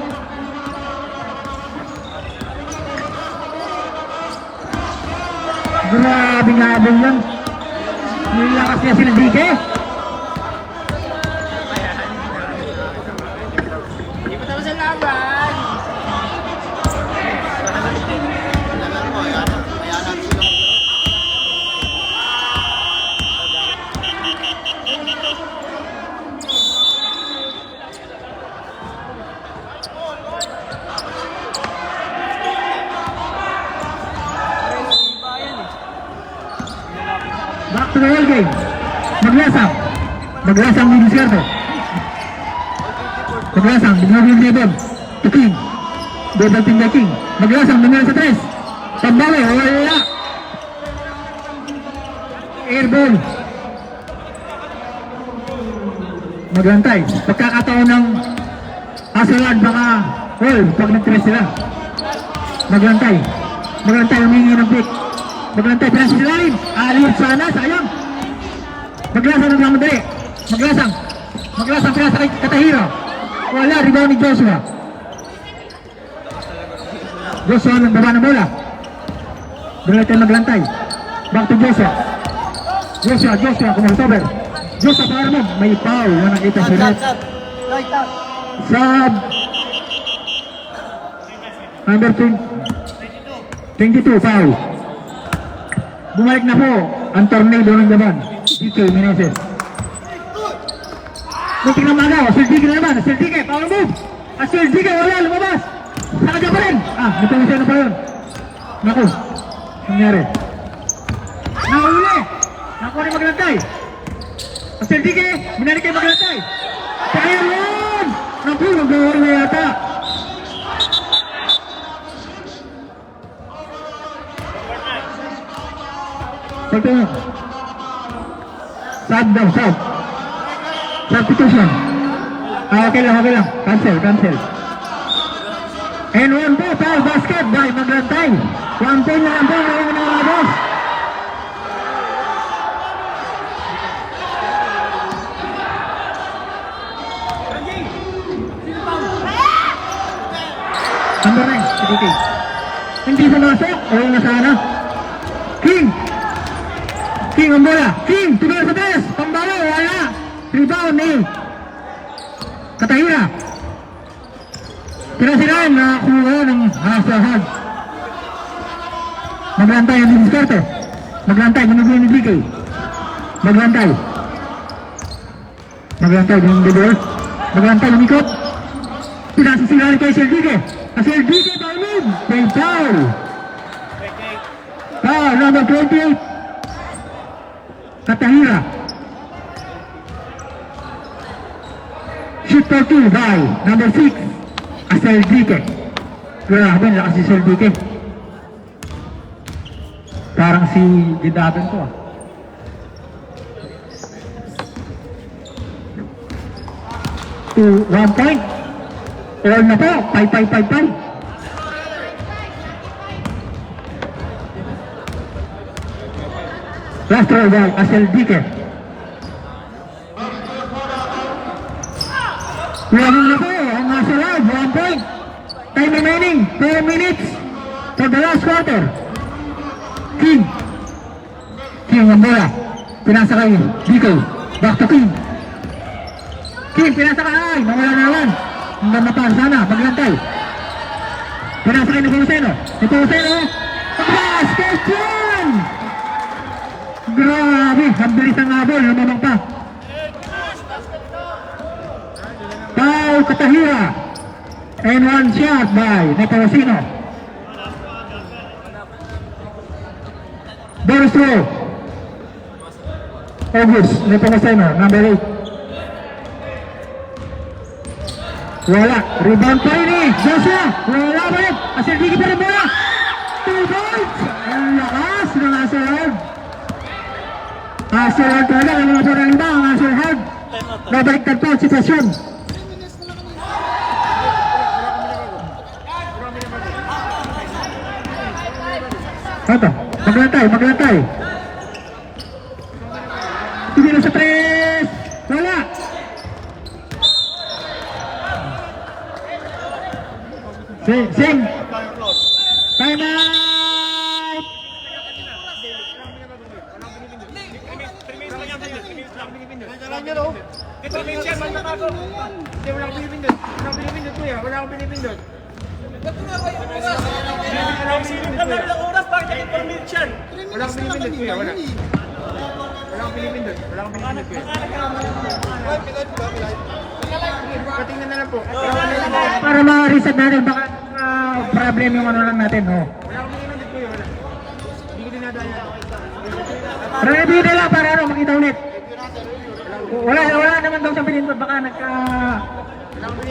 Grabing habol yan. Nilakas niya si Seldique. Hindi pa tapos ang laban. Back to the ball game. Maglasang di diskarte. Binabing Lebon. To King. Double team by King. Maglasang dumira sa 3. Pambawi. Wala. Airball. Maglantay. Pagkakataon ng Hazelhorn baka pag nag-3 sila. Maglantay humingi ng pick. Maglantay, pinasa sila rin. Alir sana, sayang. Maglasang nagmamadali. Maglasang pinasa kay Katahira. Wala, rebound ni Joshua. Joshua nagbaba ng bola. Maglantay Maglantay. Back to Joshua. Joshua, kumultover. Joshua, power move. May foul na nakita si Red. Sub. Number 22, foul. Bumalik na po ang tornado ng Gaban. DK Meneses. Muntik na magaw. Seldique na naman. Seldique, power move. Seldique, wala, lumabas. Sa kanya pa rin. Napawisay na pa yun. Naku, nangyari. Nahuli. Nakuha ni Maglantay. Seldique, minari kay Maglantay. Kaya yun. Naku, nag-gawari na yata. Pagtulong. Sub. Substitution. Okay lang. Cancel. And 1 po, foul basket by Maglantay. 1 point na lang po ng mga Alados. Number 9, si DK. Hindi pumasok. O na sana. King ang bola. King, tumira sa taas. Pambaro, wala. Rebound ni Katahira. Pinasilaan na kuha ng Hazelhorn. Maglantay ang diskarte. Binigyan ni DK. Maglantay, binigyan. Maglantay, lumikot. Pinasisilaan kay Seldique. Seldique, foul move. May foul. Foul, number 28. Katahira. Shoot for 2 by number 6. Seldique. Grabe, lakas si Seldique. Parang si Gidaben to. 1 point. All na po. 5. Last throw by Asel Dike. Running na po ang nasa live, 1 point. Time remaining, 4 minutes for the last quarter. King ang bola. Pinasa kay Dike. Back to King. King, pinasa kay. Nawala na naman. Hanggang mapar sana, maglantay. Pinasa kay Nepomuceno. Nepomuceno. Basket yun! Grabe, ang bilis ng habol. Lumamang pa. Pau Katahira. And one shot by Nepomuceno. Bonus throw. August Nepomuceno, number 8. Wala. Rebound pa ini. Joshua. Wala ba rin? Asel Dike pa rin bola. 2 points. Ang lakas ng Hazelhard. Hazelhard talaga. Ang mga parang ba ang Hazelhard. Nabaliktad pa ang sitwasyon. Ito. Maglantay. Hindi na sa 3. Wala. Sing. Time out. Patingnan na lang po. Para ma-reset natin baka problem yung ano lang natin, oh. Wala akong pinipindot po yun. Wala. Hindi ko dinadaya. Review nila para ano, makita ulit. Wala naman daw sa pinindot, baka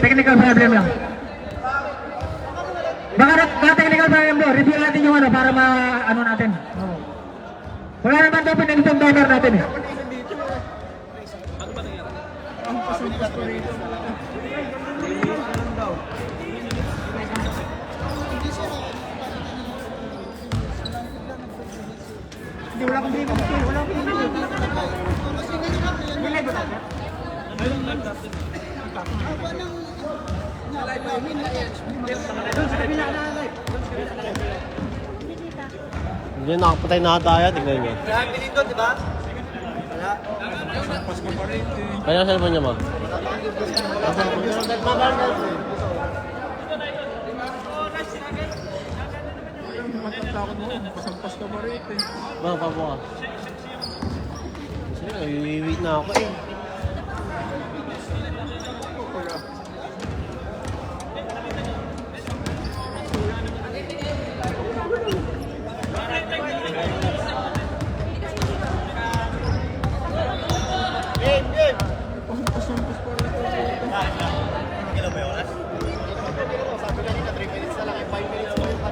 technical problem lang. Baka technical problem mo, review natin yung ano para ma-ano natin. Oh. Wala naman daw pinindot yung timer natin eh. Ang pasampas ko rito. Hindi, wala akong pinipindot. Wala akong pinipindot. May live ba tayo? Hindi nakapatay na tayo, tignan nyo. Kaya pinito, di ba? Wala. Kaya cellphone niya, ma. Takot mo, pasampas ka pa rito. Ma, papo ka. Sige, nag-wait na ako eh.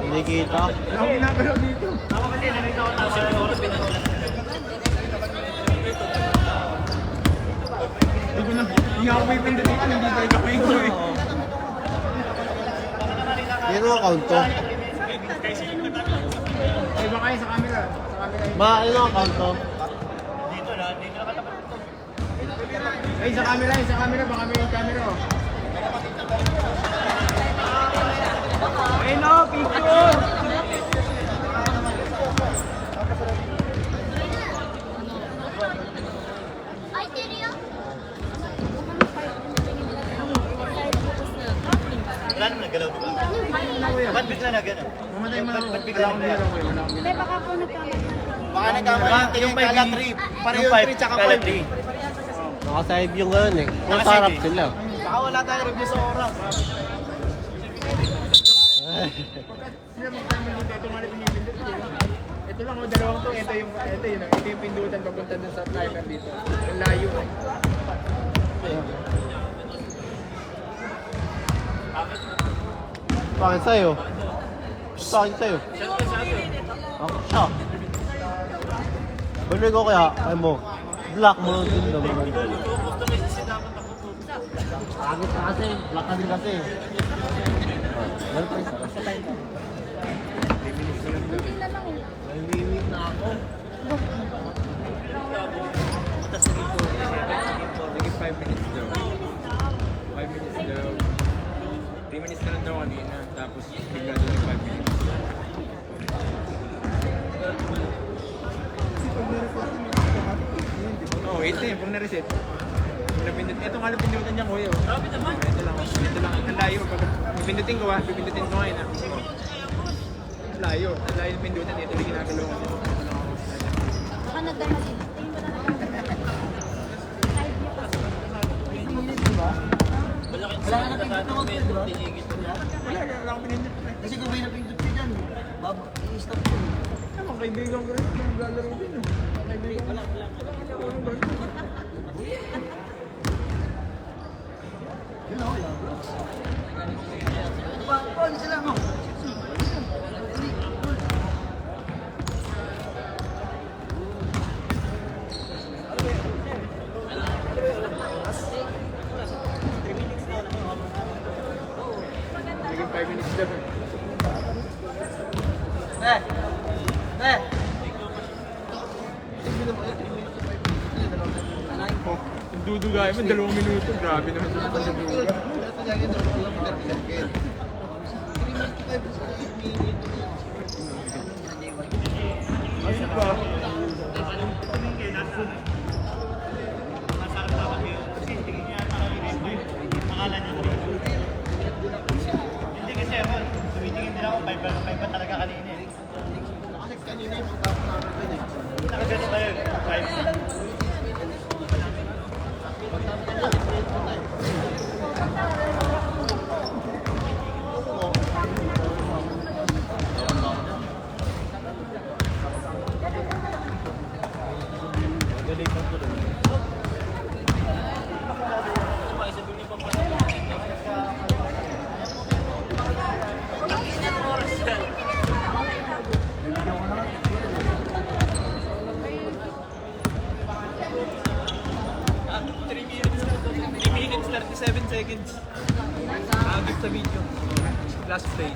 Hindi kita. Wala akong ginagalaw dito. Hindi ako may pindutin, hindi tayo kapay ko eh. Yan ang account to. Ay, baka yun sa camera. Sa camera yun. Ma, ano ang account to? Ay, sa camera yun, sa camera. Baka may camera oh. Ay no, picture! Ay, Kirio! Wala naman nagalaw, di ba? Ba't bigla na gano'n? Mamatay mo na ako. Wala akong ginagawa eh. Wala akong Hindi, baka po nagkamali. Baka nagkamali yung kala 3. Pareho yung 3 tsaka 5. Nakasave yung gano'n eh. Kung sarap sila. Baka wala tayong review sa oras. Sila magkama dito. Ito nga na pinipindot. Ito lang, dalawang to. Ito yung pindutan papunta dun sa timer dito. Ang layo eh. Bakit sa'yo? Bakit sa'yo? Ako siya. Balik ko kaya, ay mo. Black mo din naman. Pagit ka kasi, black ka din kasi. Sa tayo ka. Hindi na lang eh. May wait na ako. 5 minutes daw. 5 minutes daw. 3 minutes na lang daw kanina. Tapos bigla daw yung 5 minutes. Oo, oh, ito yun. Pag na-reset. Ito nga lang pindutan niya, kuya. Ito lang. Ang layo. Pag pindutin ko pipindutin ko ngayon. Ang layo. Ang layo ng pindutan. Ito yung ginagalaw ko. Baka nagdala din. Wala ka na pindot na mag-pindot, di ba? Wala akong pinindot. Kasi kung may napindot ka dyan, i-stop ko. Mga kaibigan ko rin. Naglalaro din. Kaibigan ko. Paano sila mo? Naging 5 minutes daw. Yung dudugay mo, 2 minuto. Grabe naman sa pagduduga. Ano ba? Hindi kasi ako, tumitingin din ako, 5 talaga kanina eh. Nakagano kayo, 5. Seconds. Agad sa video. Last play.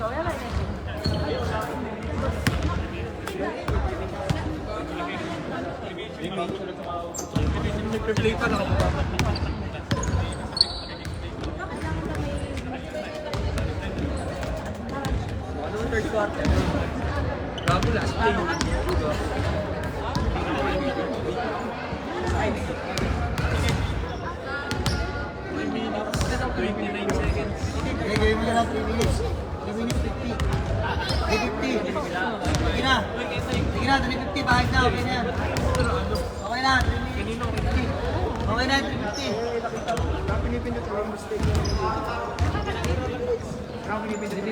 Nag-play pa lang ako. Ano ang third quarter? Bago last play. Gagawin mo na lang 3 minutes. 3 minutes 50. 350. Sige na. Sige na, 350. Bakit na? Okay na yan. Okay na, 3 minutes. 350. Okay na, 350. Pinipindot ko ang mistake. Pinipindot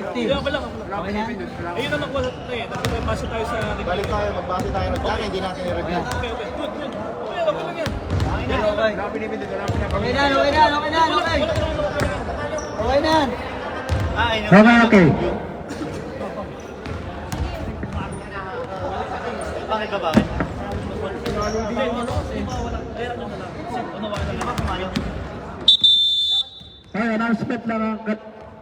ko. Kaya pala ako. Okay na? Ayun na magwala tayo eh. Napapasa tayo sa... Balik tayo, magbase tayo ng dami, hindi natin i-review. Okay. Good. Okay, okay lang yan. Okay na, okay. Pinipindot ko. Okay na, okay na, okay na, okay. Okay na. Okay. Bakit ba bakit? Ay, announcement lang ang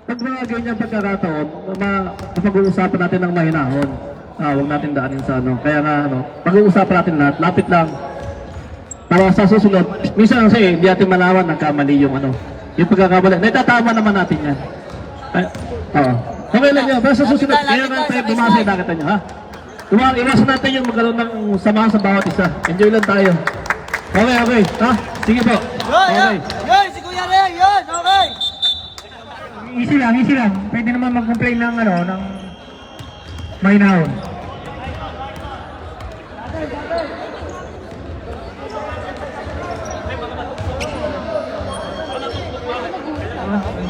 pag mga ganyan pagkakataon, mapag-uusapan natin ng mahinahon. Huwag natin daanin sa ano. Kaya nga, pag-uusapan natin lahat, lapit lang. Para sa susunod, minsan kasi hindi natin malawan, nagkamali yung yung pagkakamali. Naitatama naman natin yan. Ay, oo. Okay lang yun, pero sa susunod, kaya nga tayo bumasay nakita nyo, ha? Iwasan natin yung magkaroon ng samahan sa bawat isa. Enjoy lang tayo. Okay, ha? Sige po. Okay. Yun, si Kuya Ray, yun, okay. Easy lang. Pwede naman mag-complain ng ng mahinahon.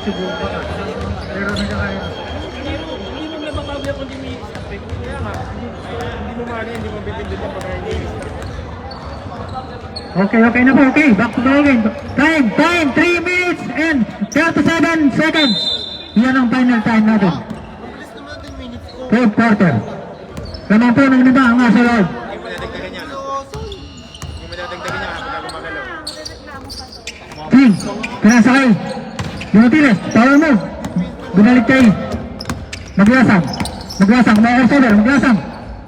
Siguro pa. Pero nagkakaya. Hindi mo na mapabaya kung hindi Kaya nga, hindi mo mali, hindi mo bibindot ang pag-release. Okay na po. Okay, back to the game. Time, 3 minutes and 37 seconds. Yan ang final time natin. Third quarter. Naman po ng lima ang nasa loob. Hindi mo nadagdagan niya. Hindi mo nadagdagan niya kapag gumagalaw. King, pinasakay. Lumutires, power move. Binalik kay Maglasang, crossover,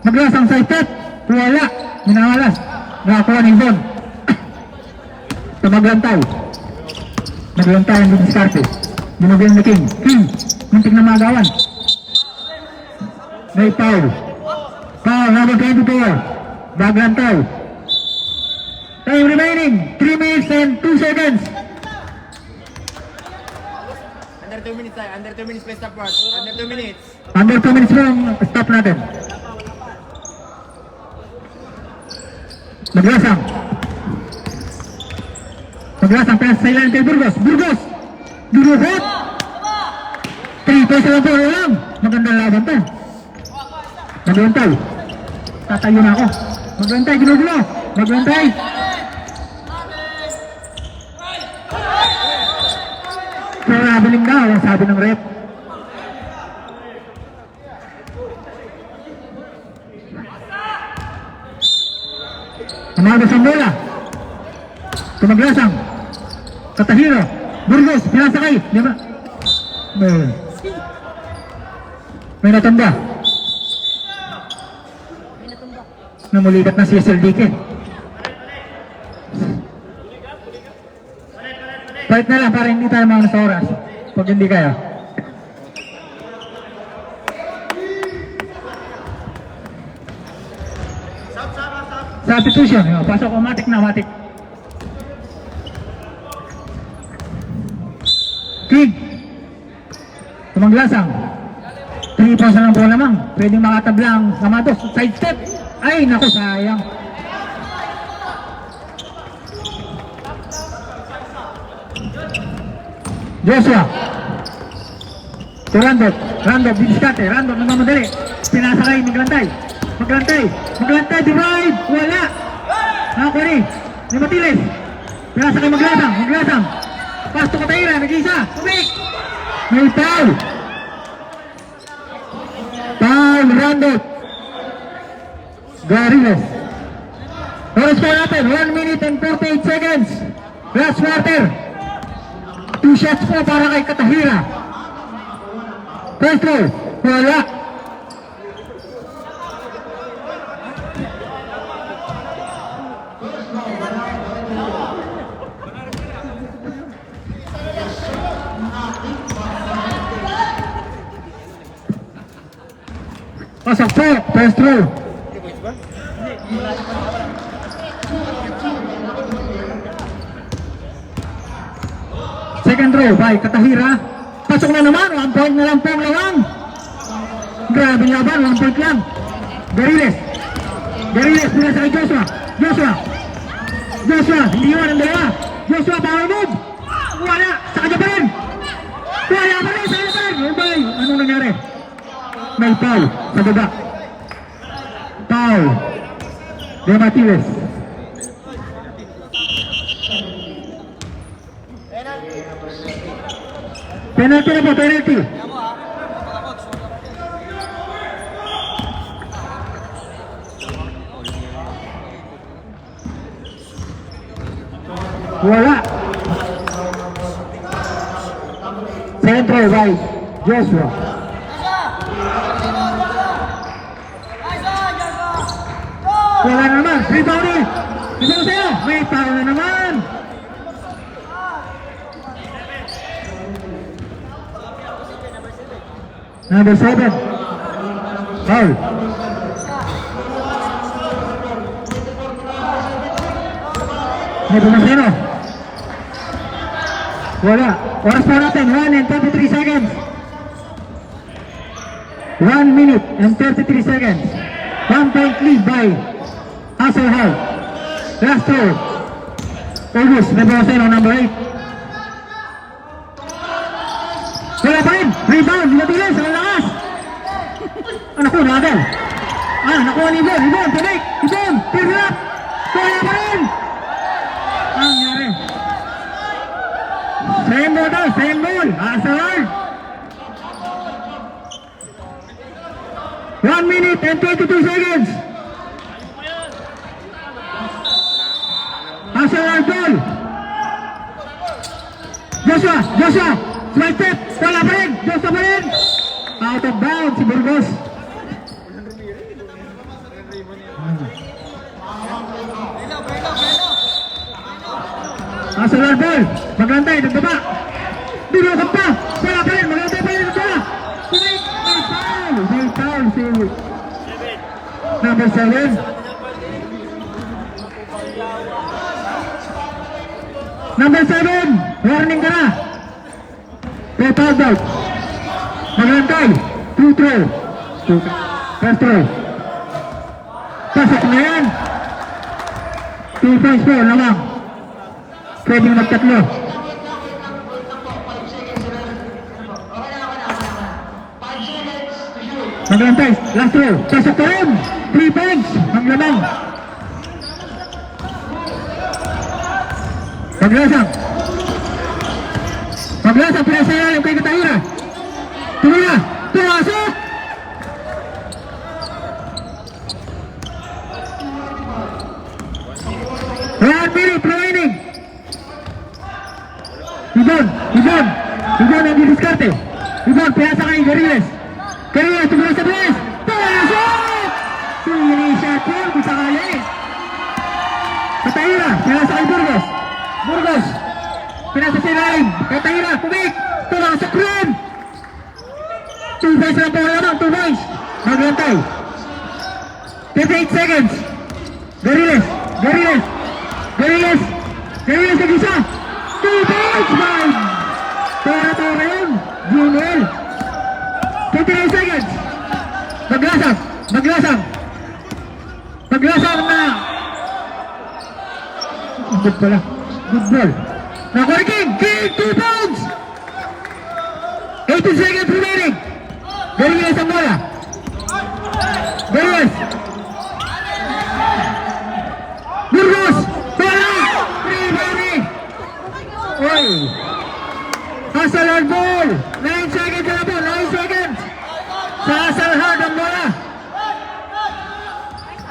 Maglasang sa step. Wala, minawalas. Nakakuha ni Von. Tumaglantaw. Naglantay ang diskarte. Binugyan ni King. King, muntik na magawan. May foul. Foul, number 24. Naglantay. Time remaining, 3 minutes and 2 seconds. Under 2 minutes tayo. Under 2 minutes, please stop work. Under 2 minutes. Under 2 minutes lang, stop natin. Maglasang. Maglasang, pass sa ilan kay Burgos. Burgos! Durukot! 3 points lang po lang. Magandang laban to. Maglantay. Tatayo na ako. Maglantay, ginugulo. Maglantay. Traveling daw, ang sabi ng rep. Amagas ang bola. Tumaglasang. Katahiro. Burgos, pinasakay. Di ba? May natanda. Namulikat na si SLDK. Fight na lang para hindi tayo mga sa oras. Pag hindi kaya. Substitution. Pasok automatic na automatic. King. Tumaglasang. 3 points na lang po lamang. Pwedeng makatablang Amados. Side step. Ay, naku, sayang. Joshua. To Randolph. Randolph, didiskate. Randolph, nagmamadali. Pinasakay, maglantay. Maglantay. Maglantay, divide. Wala. Nakakuha ni. Ni Matiles. Pinasakay, maglasang. Maglasang. Pasto ko tayo, nag-isa. Kumik. May foul. Foul, Randolph. Gariles. Oras po natin, 1 minute and 48 seconds. Last quarter. 2 shots po para kay Katahira. First row, wala. Pasok po, first row. Second row by Katahira. Pasok na naman, 1 point na lang po ang lawang. Grabe laban, 1 point lang. Gariles. Gariles, mula sa kay Joshua. Joshua. Joshua, hindi iwan ang dalawa. Joshua, power move. Wala, sa kanya pa rin. Wala pa rin, sa kanya pa rin. Ubay, anong nangyari? May foul sa baba. Foul. De Matiles. Penalty na po, penalty. Wala. Centro by Joshua. Wala na naman. Rebound eh. Rebound sa'yo. May foul na naman. Number 7. Foul. May Bumaseno. Wala. Oras po natin. 1 and 33 seconds. 1 minute and 33 seconds. 1 point lead by Hasselhoff. Last throw. August. May Bumaseno. Number 8. Wala pa rin. Rebound. Matiles. Ang lakas. Naku, nagal. Nakuha ni Ibon. Ibon. Pabik. Ibon. Pirlap. Wala pa rin. Ang nangyari. Same ball daw. Same ball. Hasselhoff. 1 minute and 22 seconds. Hasselhoff ball. Joshua. Joshua. Slide step, wala pa rin, Joshua pa rin. Out of bounds si Burgos. Arsenal ball. Maglantay, nagbaba. Binukot pa. Wala pa rin. Maglantay pa rin. Nagbaba. Kumik. May foul. May foul si number 7. Number 7. Warning ka na. May foul out. Maglantay. 2 throw. First throw. Pasok na yan. 2 points po lamang. Pwedeng magtatlo. Maglantay. Last throw. Pasok pa rin. 3 points. Ang lamang. Maglasang. Maglasang. Pinasaya yung kay Katahira. Tuloy na. Pumasok. One minute remaining. Ibon ang didiskarte. Ibon, piyasa kay Gariles. Gariles, tumulong sa bilis. Pumasok! Sinisha Paul, kung sakali. Katahira, piyasa kay Burgos. Burgos, pinasa si Ryan. Katahira, kumik. Pumasok rin. 2 points lang po lamang, 2 points. Maglantay. 58 seconds. Gariles. Gariles nag-isa. 2 points, man. Para yun. Junel. 59 seconds. Maglasang na. Good pala. Good ball. Nakorking. Kick, 2 points. 18 seconds remaining. Gariles ang bola. Gariles. Burgos. Bola. Rebounding. Oy. Hasalhard ball. 9 seconds na po. 9 seconds. Sa Hasalhard ang bola.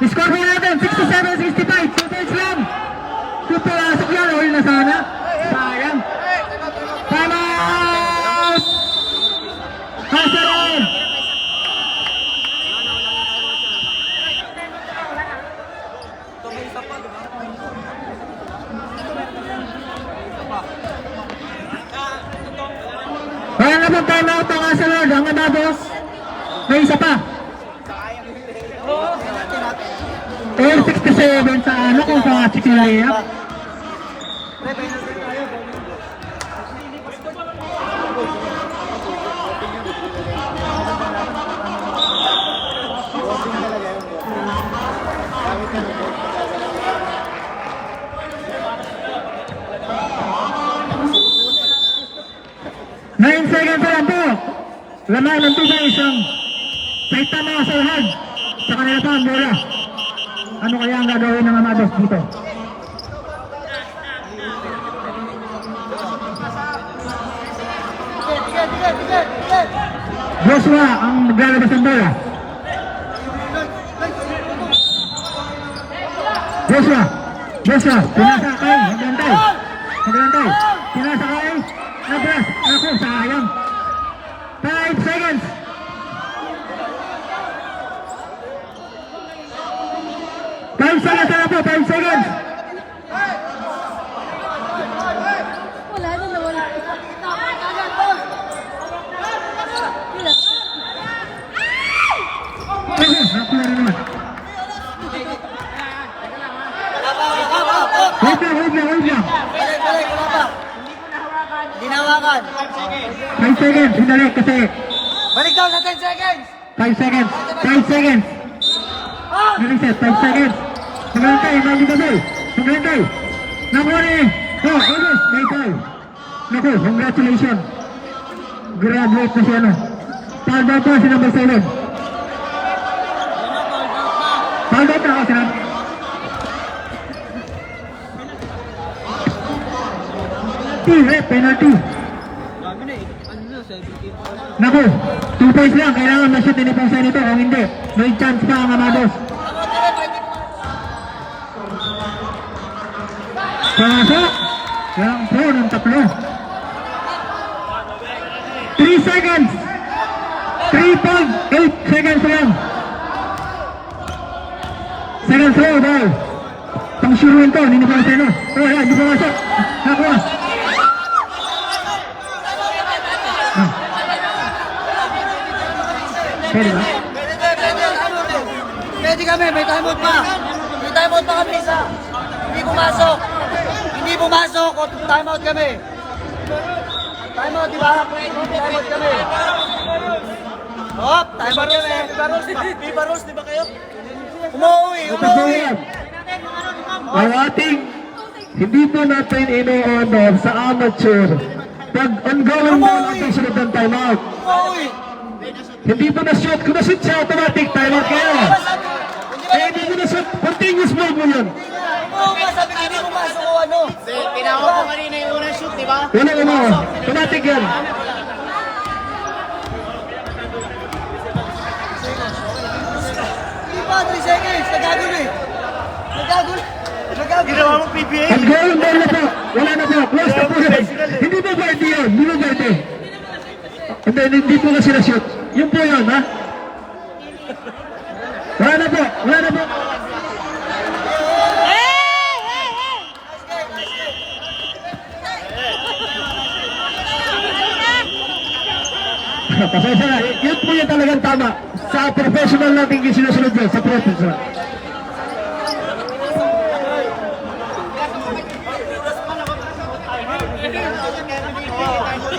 Score po natin. 67-65. 2 points lang. Pumasok yan. Oil na sana. Sayang. Time out. Hasalhard. Kaya na pong time out ang Hasalhard. Ang Amados. May isa pa. 67 sa ano kung sa Chikilaya. Nine seconds pa lang po. Laman ng 2 guys ang Saitama Hasalhard. Sa kanila pa ang bola. Ano kaya ang gagawin ng Amados dito? Joshua ang maglalabas ng bola. Joshua, pinasa kay, maglantay. Pinasa kay, Abras, ako, sayang. 5 seconds. 5 seconds na po, 5 seconds. Wala na nawala. Nakuha na naman. Hold lang. Balik, wala pa. Dinawakan. 5 seconds, sandali kasi. Balik daw sa 10 seconds. 5 seconds. Reset, 5 seconds. Maglantay, maglantay. Nakuha na eh. Oh, August, may foul. Naku, congratulations. Graduate na siya na. Foul out pa si number 7. Foul out na ako si number. Penalty. Naku, 2 points lang. Kailangan ma-shoot ni Pang Senito. Kung hindi, may chance pa ang Amados. Pasok. Yang pro ng tatlo. 3 seconds. 3.8 seconds lang. Second throw daw. Pang sure to, hindi na Pang Senito. Oh, yan, hindi pa masok. Nakuha. Ah. Pwede ba? Pwede kami, may timeout pa. May timeout pa kami isa. Hindi pumasok. Hindi pumasok, o timeout kami. Timeout, di ba? Timeout kami. Hop, timeout kami. Viva Rolls, di ba kayo? Umuwi, umuwi. Ang ating hindi po natin ino-honor sa amateur pag ongoing na natin sunod ng timeout. Umuwi. Hindi po na-shoot. Kung na-shoot siya, automatic timeout kayo. Eh, hindi po na-shoot. Continuous mode mo yun. Oo nga, sabi ko, hindi pumasok o ano. Tinawag ko kanina yung unang shoot, di ba? Wala mo. Automatic yan. Hindi pa, 3 seconds. Nagagulo eh. Nagagulo. Nagagulo. Ginawa mo PBA. Ongoing ball na po. Wala na po. Close na po yun. Hindi po pwede yun. Hindi po pwede. Hindi po kasi na-shoot. Yun po yun, ha? Wala na po. Wala na po. Pasensya na. Yun po yung talagang tama. Sa professional natin yung sinusunod yun. Sa professional. Oh,